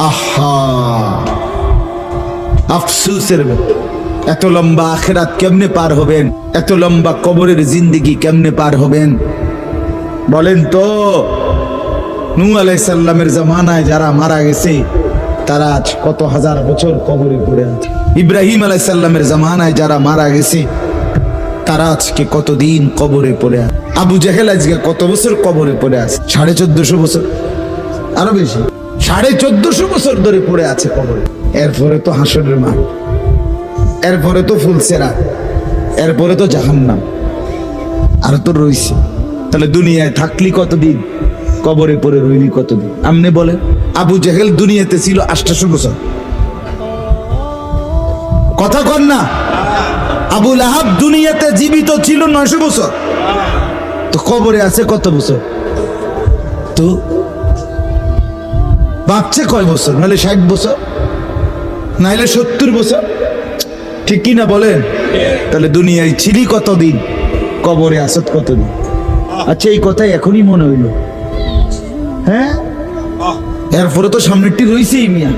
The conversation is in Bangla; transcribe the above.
আহা, আফসোসের ব্যাপার। এত লম্বা আখিরাত কেমনে পার হবেন? এত লম্বা কবরের জিন্দেগি কেমনে পার হবেন বলেন তো? নূহ আলাইহিস সালামের জামানায় যারা মারা গেছে তারা আজ কত হাজার বছর কবরে পড়ে আছে। ইব্রাহিম আলাইহিস সালামের জামানায় যারা মারা গেছে তারা আজকে কতদিন কবরে পড়ে আছে। আবু জেহেল আজকে কত বছর কবরে পড়ে আছে? 1450 বছর, আরো বেশি, 1450 বছর ধরে পড়ে আছে কবরে। এরপরে তো হাসরের মাঠ, এরপরে তো ফুলসেরা, এরপরে তো জাহান্নাম, আর তো রইছে। তাহলে দুনিয়ায় থাকলি কতদিন, কবরে পড়ে রইলি কতদিন? আপনি বলেন। আবু জেহেল দুনিয়াতে ছিল 800 বছর, কথা কন না। আবু লাহাব দুনিয়াতে জীবিত ছিল 900 বছর, তো কবরে আছে কত বছর? তো বাঁচছে কয় বছর? নাহলে 60 বছর, নাহলে 70 বছর, ঠিক কি না বলেন? তাহলে দুনিয়ায় ছিলি কতদিন, কবরে আসত কতদিন? আচ্ছা, এই কথাই এখনই মনে হইল। হ্যাঁ, এরপরে তো সামনেরটি রয়েছেই মিয়া।